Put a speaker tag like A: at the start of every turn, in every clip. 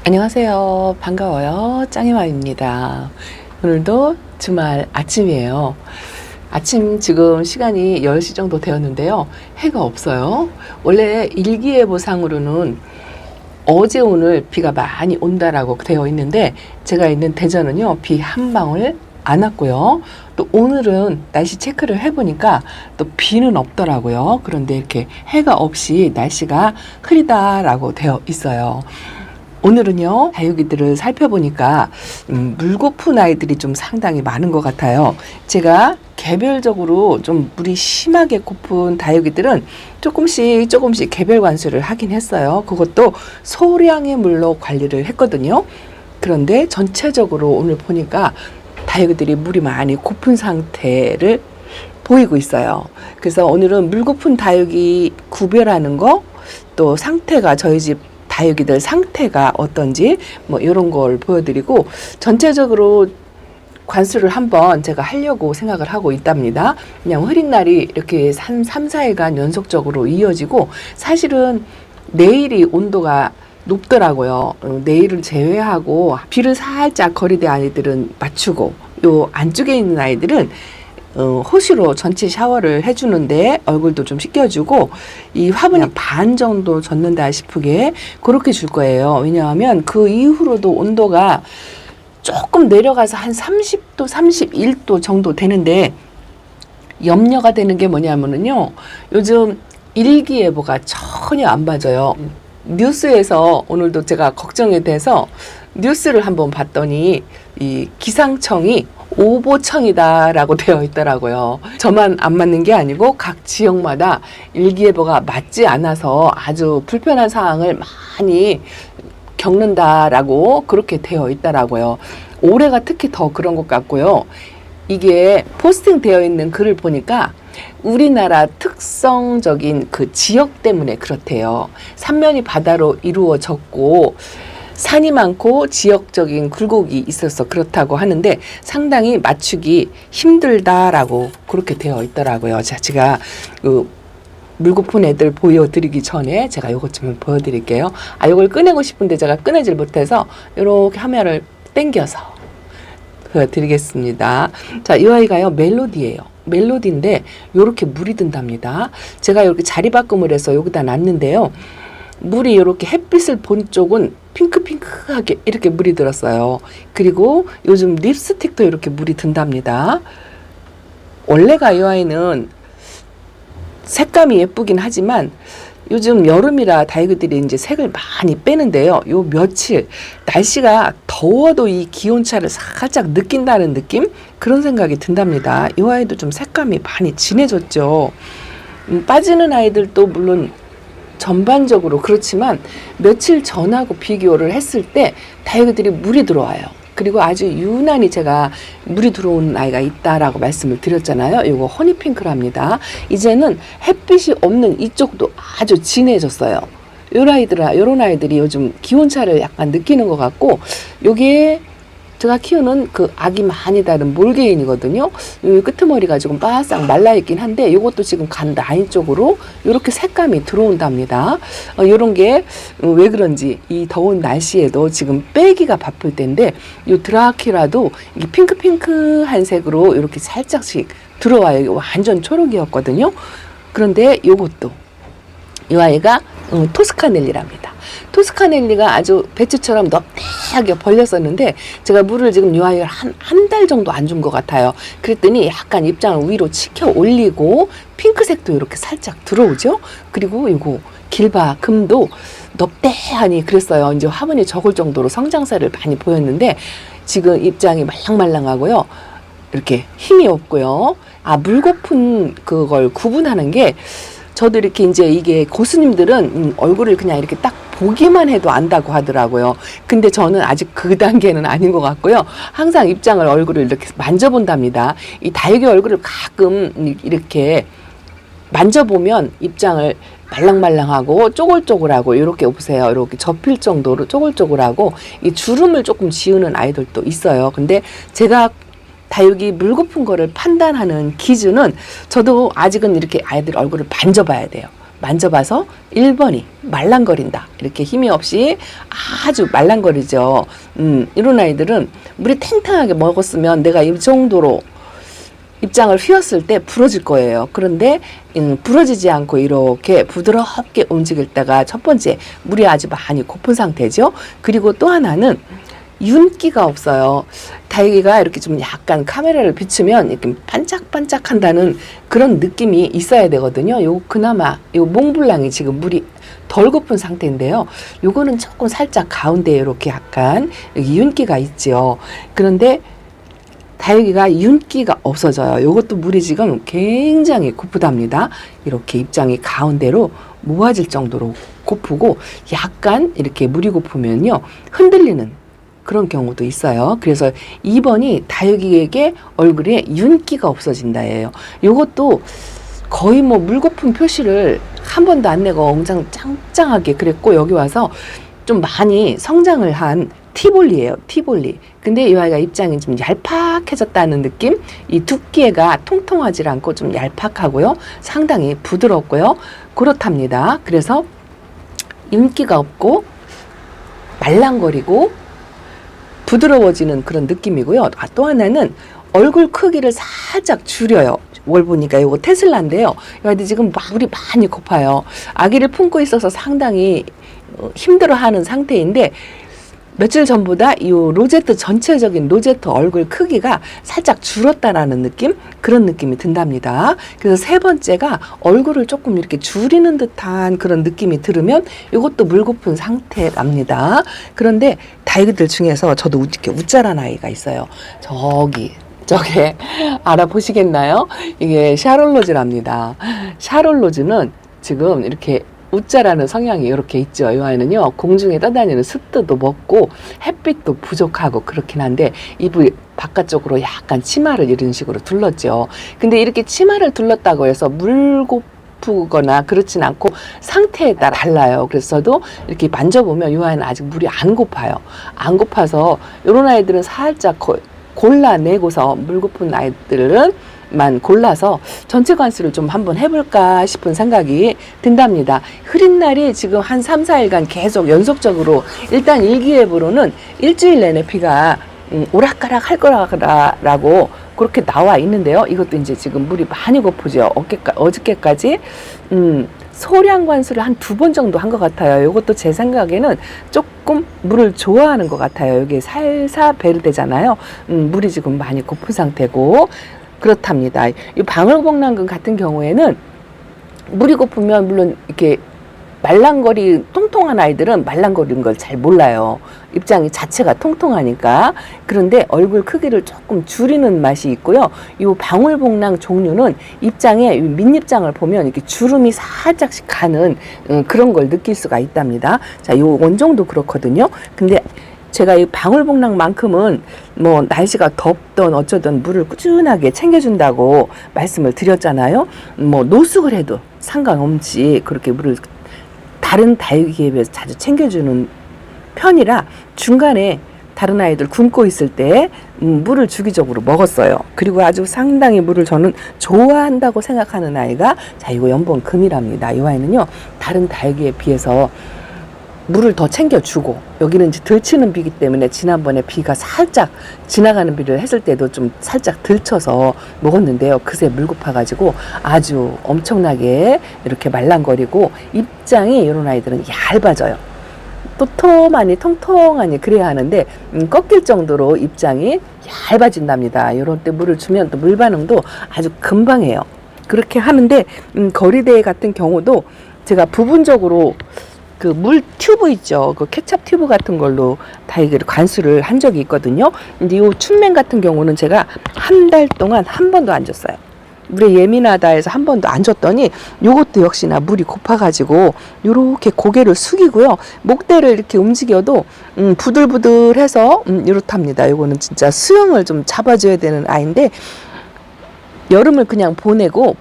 A: 안녕하세요. 반가워요. 짱이맘입니다. 오늘도 주말 아침이에요. 아침 지금 시간이 10시 정도 되었는데요. 해가 없어요. 원래 일기예보상으로는 어제 오늘 비가 많이 온다라고 되어 있는데 제가 있는 대전은요. 비 한 방울 안 왔고요. 또 오늘은 날씨 체크를 해보니까 또 비는 없더라고요. 그런데 이렇게 해가 없이 날씨가 흐리다라고 되어 있어요. 오늘은요, 다육이들을 살펴보니까 물고픈 아이들이 좀 상당히 많은 것 같아요. 제가 개별적으로 좀 물이 심하게 고픈 다육이들은 조금씩 개별 관수를 하긴 했어요. 그것도 소량의 물로 관리를 했거든요. 그런데 전체적으로 오늘 보니까 다육이들이 물이 많이 고픈 상태를 보이고 있어요. 그래서 오늘은 물 고픈 다육이 구별하는 거, 또 상태가 저희 집 다육이들 상태가 어떤지 뭐 이런 걸 보여드리고 전체적으로 관수를 한번 제가 하려고 생각을 하고 있답니다. 그냥 흐린 날이 이렇게 3, 4일간 연속적으로 이어지고 사실은 내일이 온도가 높더라고요. 내일을 제외하고 비를 살짝 거리대 아이들은 맞추고 요 안쪽에 있는 아이들은 호시로 전체 샤워를 해주는데 얼굴도 좀 씻겨주고 이 화분이 반 정도 젖는다 싶게 그렇게 줄 거예요. 왜냐하면 그 이후로도 온도가 조금 내려가서 한 30도, 31도 정도 되는데 염려가 되는 게 뭐냐면요. 요즘 일기예보가 전혀 안 맞아요. 뉴스에서 오늘도 제가 걱정이 돼서 뉴스를 한번 봤더니 이 기상청이 오보청이다라고 되어 있더라고요. 저만 안 맞는 게 아니고 각 지역마다 일기예보가 맞지 않아서 아주 불편한 상황을 많이 겪는다라고 그렇게 되어 있더라고요. 올해가 특히 더 그런 것 같고요. 이게 포스팅 되어 있는 글을 보니까 우리나라 특성적인 그 지역 때문에 그렇대요. 삼면이 바다로 이루어졌고 산이 많고 지역적인 굴곡이 있어서 그렇다고 하는데 상당히 맞추기 힘들다라고 그렇게 되어 있더라고요. 자, 제가 물고픈 애들 보여드리기 전에 제가 이것 좀 보여드릴게요. 이걸 꺼내고 싶은데 제가 꺼내질 못해서 이렇게 화면을 당겨서 보여드리겠습니다. 자, 이 아이가요 멜로디예요. 멜로디인데 이렇게 물이 든답니다. 제가 이렇게 자리바꿈을 해서 여기다 놨는데요. 물이 이렇게 햇빛을 본 쪽은 핑크핑크하게 이렇게 물이 들었어요. 그리고 요즘 립스틱도 이렇게 물이 든답니다. 원래가 이 아이는 색감이 예쁘긴 하지만 요즘 여름이라 다육이들이 이제 색을 많이 빼는데요. 요 며칠 날씨가 더워도 이 기온차를 살짝 느낀다는 느낌? 그런 생각이 든답니다. 이 아이도 좀 색감이 많이 진해졌죠. 빠지는 아이들도 물론 전반적으로 그렇지만 며칠 전하고 비교를 했을 때 다육이들이 물이 들어와요. 그리고 아주 유난히 제가 물이 들어오는 아이가 있다라고 말씀을 드렸잖아요. 이거 허니핑크랍니다. 이제는 햇빛이 없는 이쪽도 아주 진해졌어요. 요런 아이들이 요즘 기온차를 약간 느끼는 것 같고 요게 제가 키우는 그 아기 많이 다른 몰개인이거든요. 끄트머리가 조금 바싹 말라있긴 한데 이것도 지금 간 라인 쪽으로 이렇게 색감이 들어온답니다. 이런 게 왜 그런지 이 더운 날씨에도 지금 빼기가 바쁠 때인데 이 드라큘라도 이게 핑크핑크한 색으로 이렇게 살짝씩 들어와요. 완전 초록이었거든요. 그런데 이것도 이 아이가 토스카넬리랍니다. 토스카넬리가 아주 배추처럼 넙대하게 벌렸었는데 제가 물을 지금 이 아이를 한 달 정도 안 준 것 같아요. 그랬더니 약간 입장을 위로 치켜 올리고 핑크색도 이렇게 살짝 들어오죠. 그리고 이거 길바금도 넙대하니 그랬어요. 이제 화분이 적을 정도로 성장세를 많이 보였는데 지금 입장이 말랑말랑하고요. 이렇게 힘이 없고요. 물고픈 그걸 구분하는 게 저도 이렇게 이제 이게 고수님들은 얼굴을 그냥 이렇게 딱 보기만 해도 안다고 하더라고요. 근데 저는 아직 그 단계는 아닌 것 같고요. 항상 입장을 얼굴을 이렇게 만져본답니다. 이 다육이 얼굴을 가끔 이렇게 만져보면 입장을 말랑말랑하고 쪼글쪼글하고 이렇게 보세요. 이렇게 접힐 정도로 쪼글쪼글하고 이 주름을 조금 지우는 아이들도 있어요. 근데 제가 다육이 물고픈 거를 판단하는 기준은 저도 아직은 이렇게 아이들 얼굴을 만져봐야 돼요. 만져봐서 1번이 말랑거린다. 이렇게 힘이 없이 아주 말랑거리죠. 이런 아이들은 물이 탱탱하게 먹었으면 내가 이 정도로 입장을 휘었을 때 부러질 거예요. 그런데 부러지지 않고 이렇게 부드럽게 움직일 때가 첫 번째, 물이 아주 많이 고픈 상태죠. 그리고 또 하나는 윤기가 없어요. 다육이가 이렇게 좀 약간 카메라를 비추면 이렇게 반짝반짝한다는 그런 느낌이 있어야 되거든요. 그나마 요 몽블랑이 지금 물이 덜 고픈 상태인데요. 요거는 조금 살짝 가운데에 이렇게 약간 여기 윤기가 있죠. 그런데 다육이가 윤기가 없어져요. 요것도 물이 지금 굉장히 고프답니다. 이렇게 입장이 가운데로 모아질 정도로 고프고, 약간 이렇게 물이 고프면요 흔들리는 그런 경우도 있어요. 그래서 2번이 다육이에게 얼굴에 윤기가 없어진다예요. 요것도 거의 뭐 물고픈 표시를 한 번도 안 내고 엉장 짱짱하게 그랬고, 여기 와서 좀 많이 성장을 한 티볼리예요. 티볼리. 근데 이 아이가 입장이 좀 얄팍해졌다는 느낌? 이 두께가 통통하지 않고 좀 얄팍하고요. 상당히 부드럽고요. 그렇답니다. 그래서 윤기가 없고 말랑거리고 부드러워지는 그런 느낌이고요. 또 하나는 얼굴 크기를 살짝 줄여요. 뭘 보니까 이거 테슬라인데요. 이 아이들 지금 물이 많이 고파요. 아기를 품고 있어서 상당히 힘들어하는 상태인데, 며칠 전보다 이 로제트 전체적인 로제트 얼굴 크기가 살짝 줄었다라는 느낌? 그런 느낌이 든답니다. 그래서 세 번째가 얼굴을 조금 이렇게 줄이는 듯한 그런 느낌이 들으면 이것도 물고픈 상태랍니다. 그런데 다육이들 중에서 저도 이렇게 우짜란 아이가 있어요. 저게 알아보시겠나요? 이게 샤롤로즈랍니다. 샤롤로즈는 지금 이렇게 우짜라는 성향이 이렇게 있죠. 이 아이는요, 공중에 떠다니는 습도도 먹고 햇빛도 부족하고 그렇긴 한데, 입을 바깥쪽으로 약간 치마를 이런 식으로 둘렀죠. 근데 이렇게 치마를 둘렀다고 해서 물고프거나 그렇진 않고 상태에 따라 달라요. 그래서 저도 이렇게 만져보면 이 아이는 아직 물이 안 고파요. 안 고파서 이런 아이들은 살짝 골라내고서 물고픈 아이들은 만 골라서 전체 관수를 좀 한번 해볼까 싶은 생각이 든답니다. 흐린 날이 지금 한 3, 4일간 계속 연속적으로, 일단 일기예보로는 일주일 내내 비가 오락가락 할 거라고 그렇게 나와 있는데요. 이것도 이제 지금 물이 많이 고프죠. 어저께까지 소량 관수를 한 2번 정도 한 것 같아요. 이것도 제 생각에는 조금 물을 좋아하는 것 같아요. 여기 살사베르데잖아요. 물이 지금 많이 고픈 상태고 그렇답니다. 이 방울복랑금 같은 경우에는 물이 고프면 물론 이렇게 통통한 아이들은 말랑거리는 걸 잘 몰라요. 입장이 자체가 통통하니까. 그런데 얼굴 크기를 조금 줄이는 맛이 있고요. 이 방울복랑 종류는 입장에 밑입장을 보면 이렇게 주름이 살짝씩 가는 그런 걸 느낄 수가 있답니다. 자, 이 원종도 그렇거든요. 근데 제가 이 방울복랑만큼은 뭐 날씨가 덥던 어쩌던 물을 꾸준하게 챙겨준다고 말씀을 드렸잖아요. 뭐 노숙을 해도 상관없이 그렇게 물을 다른 다육이에 비해서 자주 챙겨주는 편이라, 중간에 다른 아이들 굶고 있을 때 물을 주기적으로 먹었어요. 그리고 아주 상당히 물을 저는 좋아한다고 생각하는 아이가, 자, 이거 연봉금이랍니다. 이 아이는요, 다른 다육이에 비해서 물을 더 챙겨주고, 여기는 이제 들치는 비기 때문에 지난번에 비가 살짝 지나가는 비를 했을 때도 좀 살짝 들쳐서 먹었는데요. 그새 물 고파가지고 아주 엄청나게 이렇게 말랑거리고, 입장이 이런 아이들은 얇아져요. 토톰하니 통통하니 그래야 하는데 꺾일 정도로 입장이 얇아진답니다. 이런 때 물을 주면 또 물 반응도 아주 금방 해요. 그렇게 하는데 거리대 같은 경우도 제가 부분적으로 그 물 튜브 있죠. 그 케찹 튜브 같은 걸로 다육이를 관수를 한 적이 있거든요. 근데 이 춘맹 같은 경우는 제가 한 달 동안 한 번도 안 줬어요. 물에 예민하다 해서 한 번도 안 줬더니 요것도 역시나 물이 고파가지고 요렇게 고개를 숙이고요. 목대를 이렇게 움직여도 부들부들해서 이렇답니다. 요거는 진짜 수영을 좀 잡아줘야 되는 아이인데, 여름을 그냥 보내고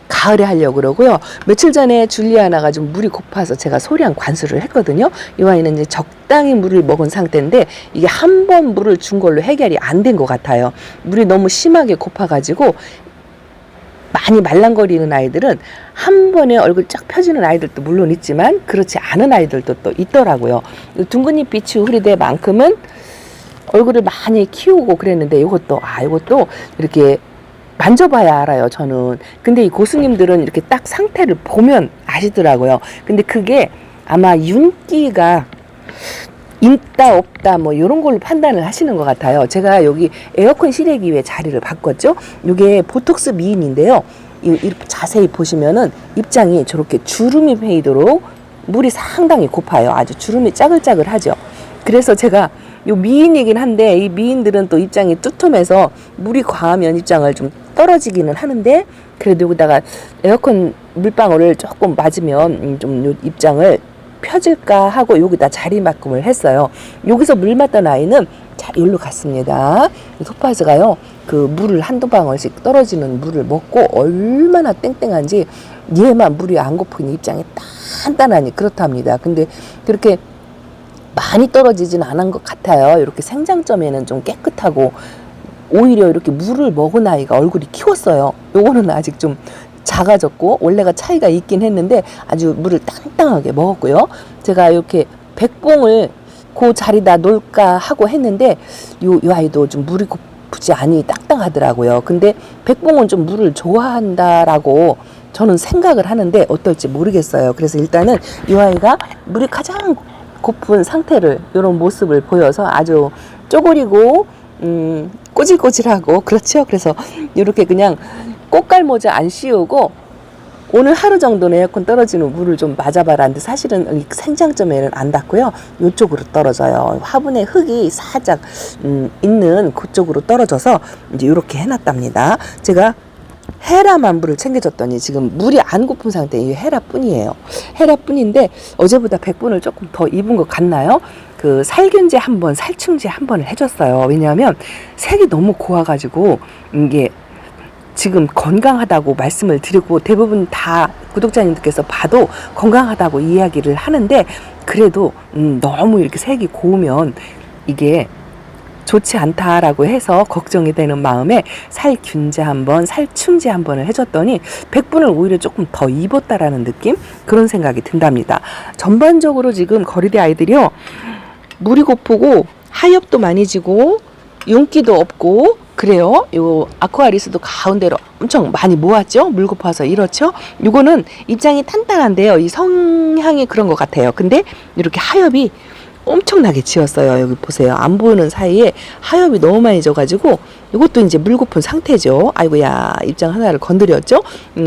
A: 가을에 하려고 그러고요. 며칠 전에 줄리아나가 좀 물이 고파서 제가 소량 관수를 했거든요. 이 아이는 이제 적당히 물을 먹은 상태인데, 이게 한 번 물을 준 걸로 해결이 안 된 것 같아요. 물이 너무 심하게 고파가지고 많이 말랑거리는 아이들은 한 번에 얼굴 쫙 펴지는 아이들도 물론 있지만 그렇지 않은 아이들도 또 있더라고요. 둥근잎 비치 흐리대만큼은 얼굴을 많이 키우고 그랬는데 이것도 이렇게 만져봐야 알아요, 저는. 근데 이 고수님들은 이렇게 딱 상태를 보면 아시더라고요. 근데 그게 아마 윤기가 있다 없다 뭐 이런 걸로 판단을 하시는 것 같아요. 제가 여기 에어컨 실외기 위에 자리를 바꿨죠. 이게 보톡스 미인인데요. 이렇게 자세히 보시면은 입장이 저렇게 주름이 페이도록 물이 상당히 고파요. 아주 주름이 짜글짜글하죠. 그래서 제가 요 미인이긴 한데 이 미인들은 또 입장이 뚜툼해서 물이 과하면 입장을 좀 떨어지기는 하는데 그래도 여기다가 에어컨 물방울을 조금 맞으면 좀 요 입장을 펴질까 하고 여기다 자리바꿈을 했어요. 여기서 물 맞던 아이는 자, 여기로 갔습니다. 토파즈가요, 그 물을 한두 방울씩 떨어지는 물을 먹고 얼마나 땡땡한지 얘만 물이 안 고픈 입장이 단단하니 그렇답니다. 근데 그렇게 많이 떨어지진 않은 것 같아요. 이렇게 생장점에는 좀 깨끗하고 오히려 이렇게 물을 먹은 아이가 얼굴이 키웠어요. 요거는 아직 좀 작아졌고 원래가 차이가 있긴 했는데 아주 물을 땅땅하게 먹었고요. 제가 이렇게 백봉을 그 자리다 놓을까 하고 했는데 요 아이도 좀 물이 고프지 않이 땅땅하더라고요. 근데 백봉은 좀 물을 좋아한다라고 저는 생각을 하는데 어떨지 모르겠어요. 그래서 일단은 이 아이가 물이 가장 고픈 상태를 이런 모습을 보여서 아주 쪼그리고 꼬질꼬질하고 그렇죠. 그래서 이렇게 그냥 꽃갈모자 안 씌우고 오늘 하루 정도는 에어컨 떨어지는 물을 좀 맞아봐라 하는데 사실은 생장점에는 안 닿고요. 이쪽으로 떨어져요. 화분에 흙이 살짝 있는 그쪽으로 떨어져서 이제 이렇게 해놨답니다. 제가 헤라만 물을 챙겨줬더니 지금 물이 안 고픈 상태의 헤라뿐이에요. 헤라뿐인데 어제보다 100분을 조금 더 입은 것 같나요? 그 살균제 한 번, 살충제 한 번을 해줬어요. 왜냐하면 색이 너무 고와가지고 이게 지금 건강하다고 말씀을 드리고 대부분 다 구독자님들께서 봐도 건강하다고 이야기를 하는데 그래도 너무 이렇게 색이 고우면 이게 좋지 않다라고 해서 걱정이 되는 마음에 살균제 한번, 살충제 한 번을 해줬더니 100분을 오히려 조금 더 입었다라는 느낌? 그런 생각이 든답니다. 전반적으로 지금 거리대 아이들이요, 물이 고프고 하엽도 많이 지고 윤기도 없고 그래요. 요 아쿠아리스도 가운데로 엄청 많이 모았죠. 물 고파서 이렇죠. 요거는 입장이 탄탄한데요. 이 성향이 그런 것 같아요. 근데 이렇게 하엽이 엄청나게 지었어요. 여기 보세요. 안 보이는 사이에 하엽이 너무 많이 져가지고 이것도 이제 물 고픈 상태죠. 아이고야, 입장 하나를 건드렸죠.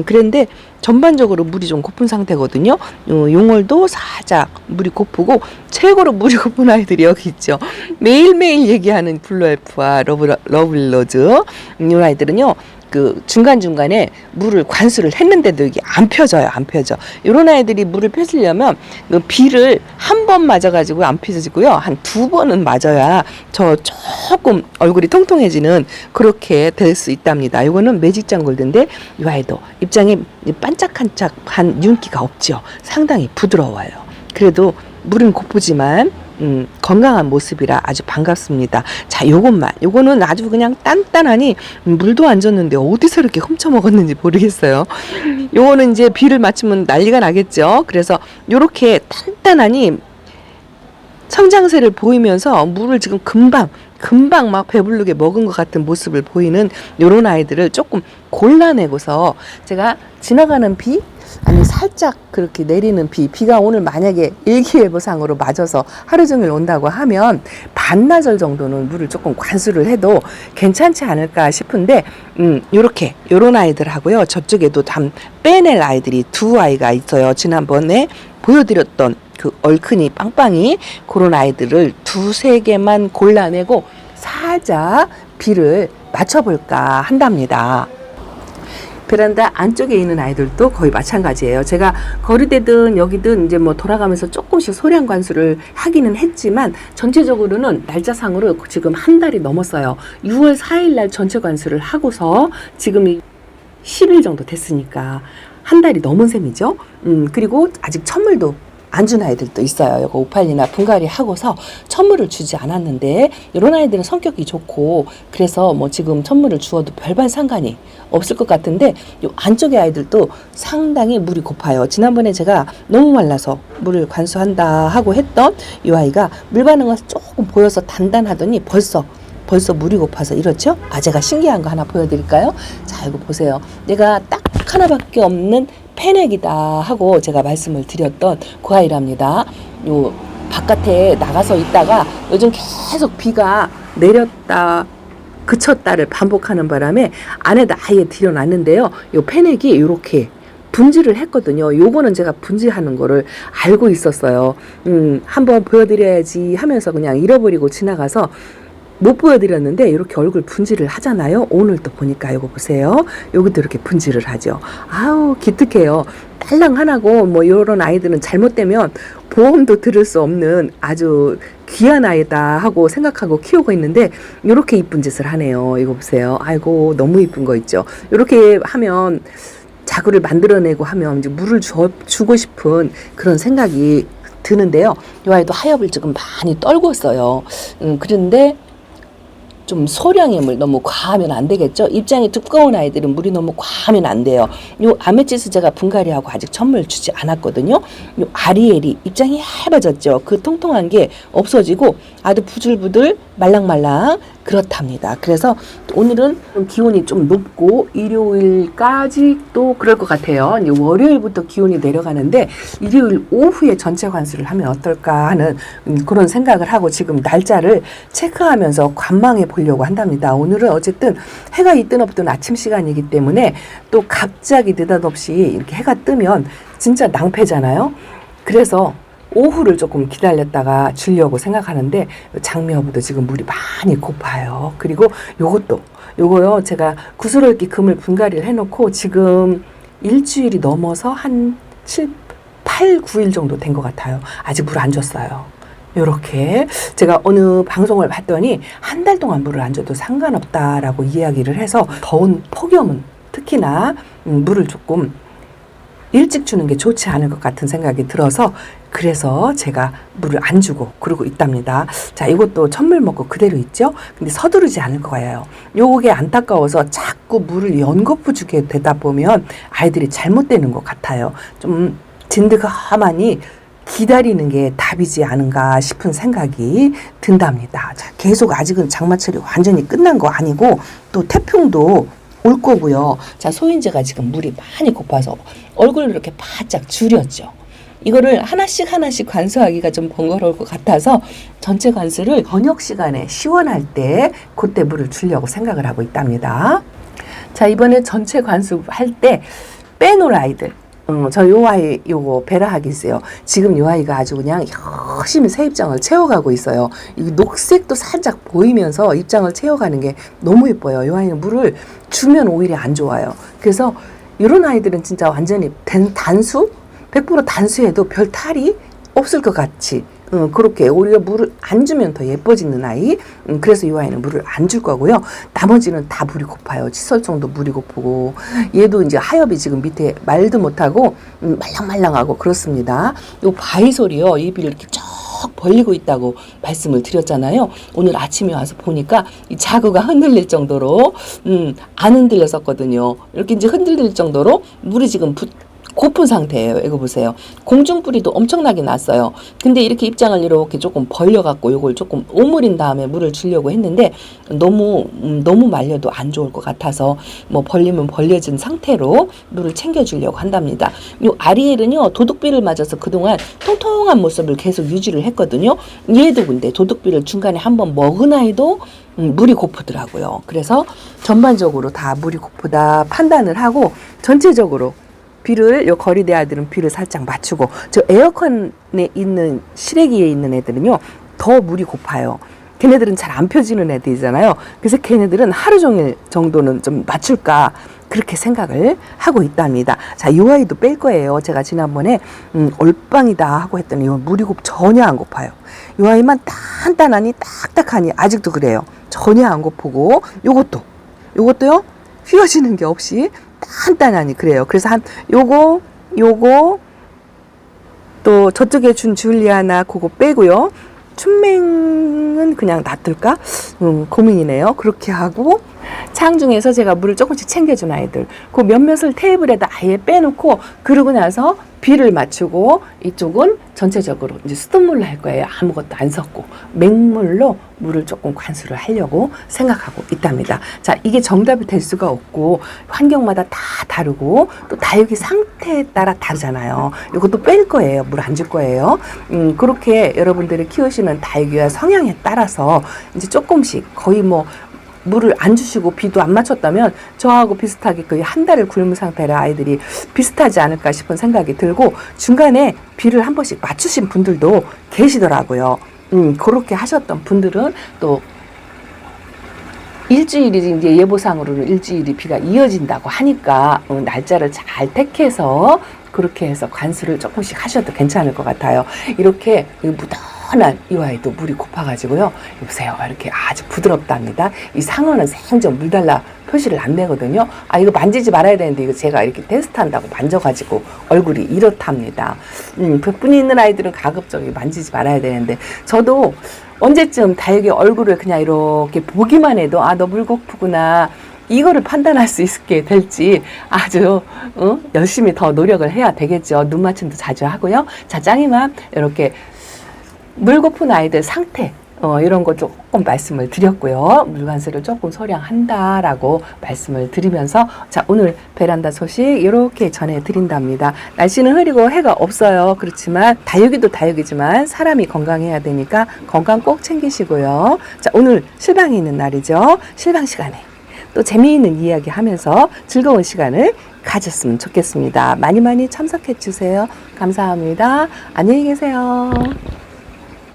A: 그런데 전반적으로 물이 좀 고픈 상태거든요. 용월도 살짝 물이 고프고 최고로 물이 고픈 아이들이 여기 있죠. 매일매일 얘기하는 블루엘프와 러블러즈 이 아이들은요, 그 중간중간에 물을 관수를 했는데도 이게 안 펴져요. 안 펴져. 이런 아이들이 물을 펴시려면 그 비를 한 번 맞아가지고 안 펴지고요. 한 2번은 맞아야 저 조금 얼굴이 통통해지는 그렇게 될 수 있답니다. 이거는 매직장 골드인데 이 아이도 입장이 반짝반짝한 윤기가 없죠. 상당히 부드러워요. 그래도 물은 고프지만 건강한 모습이라 아주 반갑습니다. 자, 요거는 아주 그냥 단단하니 물도 안 줬는데 어디서 이렇게 훔쳐 먹었는지 모르겠어요. 요거는 이제 비를 맞추면 난리가 나겠죠. 그래서 요렇게 단단하니 성장세를 보이면서 물을 지금 금방 막 배부르게 먹은 것 같은 모습을 보이는 요런 아이들을 조금 골라내고서 제가 지나가는 비 아니 살짝 그렇게 내리는 비가 오늘 만약에 일기예보상으로 맞아서 하루 종일 온다고 하면 반나절 정도는 물을 조금 관수를 해도 괜찮지 않을까 싶은데 요런 아이들하고요, 저쪽에도 담 빼낼 아이들이 2아이가 있어요. 지난번에 보여드렸던 그 얼큰이 빵빵이 그런 아이들을 2-3개만 골라내고 살짝 비를 맞춰볼까 한답니다. 베란다 안쪽에 있는 아이들도 거의 마찬가지예요. 제가 거리대든 여기든 이제 뭐 돌아가면서 조금씩 소량 관수를 하기는 했지만 전체적으로는 날짜상으로 지금 한 달이 넘었어요. 6월 4일 날 전체 관수를 하고서 지금이 10일 정도 됐으니까 한 달이 넘은 셈이죠. 그리고 아직 첫물도 안 준 아이들도 있어요. 이거 오팔리나 분갈이 하고서 천물을 주지 않았는데 이런 아이들은 성격이 좋고 그래서 뭐 지금 천물을 주어도 별반 상관이 없을 것 같은데 요 안쪽의 아이들도 상당히 물이 고파요. 지난번에 제가 너무 말라서 물을 관수한다 하고 했던 이 아이가 물 반응을 조금 보여서 단단하더니 벌써 물이 고파서 이렇죠? 제가 신기한 거 하나 보여드릴까요? 자, 이거 보세요. 내가 딱 하나밖에 없는 패넥이다 하고 제가 말씀을 드렸던 그 아이랍니다. 요 바깥에 나가서 있다가 요즘 계속 비가 내렸다 그쳤다를 반복하는 바람에 안에다 아예 들여놨는데요. 요 패넥이 이렇게 분지를 했거든요. 요거는 제가 분지하는 거를 알고 있었어요. 한번 보여드려야지 하면서 그냥 잃어버리고 지나가서 못 보여드렸는데 이렇게 얼굴 분지를 하잖아요. 오늘 또 보니까 이거 보세요. 여기도 이렇게 분지를 하죠. 아우 기특해요. 딸랑 하나고 뭐 이런 아이들은 잘못되면 보험도 들을 수 없는 아주 귀한 아이다 하고 생각하고 키우고 있는데 이렇게 이쁜 짓을 하네요. 이거 보세요. 아이고 너무 이쁜 거 있죠. 이렇게 하면 자구를 만들어내고 하면 이제 물을 주고 싶은 그런 생각이 드는데요. 이 아이도 하엽을 지금 많이 떨궜어요. 그런데 좀 소량의 물 너무 과하면 안 되겠죠. 입장이 두꺼운 아이들은 물이 너무 과하면 안 돼요. 요 아메치스 제가 분갈이하고 아직 천물 주지 않았거든요. 요 아리엘이 입장이 얇아졌죠. 그 통통한 게 없어지고 아주 부들부들 말랑말랑 그렇답니다. 그래서 오늘은 기온이 좀 높고 일요일까지 또 그럴 것 같아요. 월요일부터 기온이 내려가는데 일요일 오후에 전체 관수를 하면 어떨까 하는 그런 생각을 하고 지금 날짜를 체크하면서 관망해 보려고 한답니다. 오늘은 어쨌든 해가 있든 없든 아침 시간이기 때문에 또 갑자기 느닷없이 이렇게 해가 뜨면 진짜 낭패잖아요. 그래서 오후를 조금 기다렸다가 주려고 생각하는데 장미어부도 지금 물이 많이 고파요. 그리고 요거요 제가 구슬얽기 금을 분갈이를 해놓고 지금 일주일이 넘어서 한 7, 8, 9일 정도 된 것 같아요. 아직 물 안 줬어요. 요렇게 제가 어느 방송을 봤더니 한 달 동안 물을 안 줘도 상관없다라고 이야기를 해서 더운 폭염은 특히나 물을 조금 일찍 주는 게 좋지 않을 것 같은 생각이 들어서 그래서 제가 물을 안 주고 그러고 있답니다. 자, 이것도 천물 먹고 그대로 있죠? 근데 서두르지 않을 거예요. 요게 안타까워서 자꾸 물을 연거푸 주게 되다 보면 아이들이 잘못되는 것 같아요. 좀 진드가만히 기다리는 게 답이지 않은가 싶은 생각이 든답니다. 자, 계속 아직은 장마철이 완전히 끝난 거 아니고 또 태풍도 올 거고요. 자, 소인재가 지금 물이 많이 고파서 얼굴을 이렇게 바짝 줄였죠. 이거를 하나씩 관수하기가 좀 번거로울 것 같아서 전체 관수를 저녁 시간에 시원할 때 그때 물을 주려고 생각을 하고 있답니다. 자, 이번에 전체 관수할 때 빼놓을 아이들. 저 요 아이 요거 베라하기스요. 지금 요 아이가 아주 그냥 열심히 새 입장을 채워가고 있어요. 이 녹색도 살짝 보이면서 입장을 채워가는 게 너무 예뻐요. 요 아이는 물을 주면 오히려 안 좋아요. 그래서 이런 아이들은 진짜 완전히 단수? 100% 단수해도 별 탈이 없을 것 같이 그렇게 오히려 물을 안 주면 더 예뻐지는 아이. 그래서 이 아이는 물을 안 줄 거고요. 나머지는 다 물이 고파요. 칫솔종도 물이 고프고 얘도 이제 하엽이 지금 밑에 말도 못하고 말랑말랑하고 그렇습니다. 요 바이솔이요. 입을 이렇게 쭉 벌리고 있다고 말씀을 드렸잖아요. 오늘 아침에 와서 보니까 이 자구가 흔들릴 정도로 안 흔들렸었거든요. 이렇게 이제 흔들릴 정도로 물이 지금 고픈 상태예요. 이거 보세요. 공중뿌리도 엄청나게 났어요. 근데 이렇게 입장을 이렇게 조금 벌려갖고 요걸 조금 오므린 다음에 물을 주려고 했는데 너무 말려도 안 좋을 것 같아서 뭐 벌리면 벌려진 상태로 물을 챙겨주려고 한답니다. 요 아리엘은요 도둑비를 맞아서 그동안 통통한 모습을 계속 유지를 했거든요. 얘도 근데 도둑비를 중간에 한번 먹은 아이도 물이 고프더라고요. 그래서 전반적으로 다 물이 고프다 판단을 하고 전체적으로 비를 요 거리대 아들은 비를 살짝 맞추고 저 에어컨에 있는 실외기에 있는 애들은요 더 물이 고파요. 걔네들은 잘 안 펴지는 애들이잖아요. 그래서 걔네들은 하루 종일 정도는 좀 맞출까 그렇게 생각을 하고 있답니다. 자, 이 아이도 뺄 거예요. 제가 지난번에 얼빵이다 하고 했더니 이 물이 전혀 안 고파요. 이 아이만 단단하니 딱딱하니 아직도 그래요. 전혀 안 고프고 요것도요 휘어지는 게 없이 단단하니 그래요. 그래서 한 요거 또
B: 또 저쪽에 준 줄리아나 그거 빼고요. 춘맹은 그냥 놔둘까? 고민이네요. 그렇게 하고 창중에서 제가 물을 조금씩 챙겨준 아이들 그 몇몇을 테이블에다 아예 빼놓고 그러고 나서 비를 맞추고 이쪽은 전체적으로 이제 수돗물로 할 거예요. 아무것도 안 섞고 맹물로 물을 조금 관수를 하려고 생각하고 있답니다. 자, 이게 정답이 될 수가 없고 환경마다 다 다르고 또 다육이 상태에 따라 다르잖아요. 이것도 뺄 거예요. 물 안 줄 거예요. 그렇게 여러분들이 키우시는 다육이와 성향에 따라서 이제 조금씩 거의 뭐 물을 안 주시고 비도 안 맞췄다면 저하고 비슷하게 거의 한 달을 굶은 상태라 아이들이 비슷하지 않을까 싶은 생각이 들고 중간에 비를 한 번씩 맞추신 분들도 계시더라고요. 그렇게 하셨던 분들은 또 일주일이 이제 예보상으로는 일주일이 비가 이어진다고 하니까 날짜를 잘 택해서 그렇게 해서 관수를 조금씩 하셔도 괜찮을 것 같아요. 이렇게 무던한 이 아이도 물이 고파가지고요. 보세요. 이렇게 아주 부드럽답니다. 이 상어는 생전 물 달라 표시를 안 내거든요. 아, 이거 만지지 말아야 되는데 이거 제가 이렇게 테스트한다고 만져가지고 얼굴이 이렇답니다. 벽분이 있는 아이들은 가급적이 만지지 말아야 되는데 저도 언제쯤 다육이 얼굴을 그냥 이렇게 보기만 해도 아, 너 물 고프구나. 이거를 판단할 수 있게 될지 아주 열심히 더 노력을 해야 되겠죠. 눈 맞춤도 자주 하고요. 자, 짱이만 이렇게 물 고픈 아이들 상태 이런 거 조금 말씀을 드렸고요. 물관수를 조금 소량한다라고 말씀을 드리면서 자, 오늘 베란다 소식 이렇게 전해드린답니다. 날씨는 흐리고 해가 없어요. 그렇지만 다육이도 다육이지만 사람이 건강해야 되니까 건강 꼭 챙기시고요. 자, 오늘 실방이 있는 날이죠. 실방 시간에 또 재미있는 이야기 하면서 즐거운 시간을 가졌으면 좋겠습니다. 많이 많이 참석해 주세요. 감사합니다. 안녕히 계세요.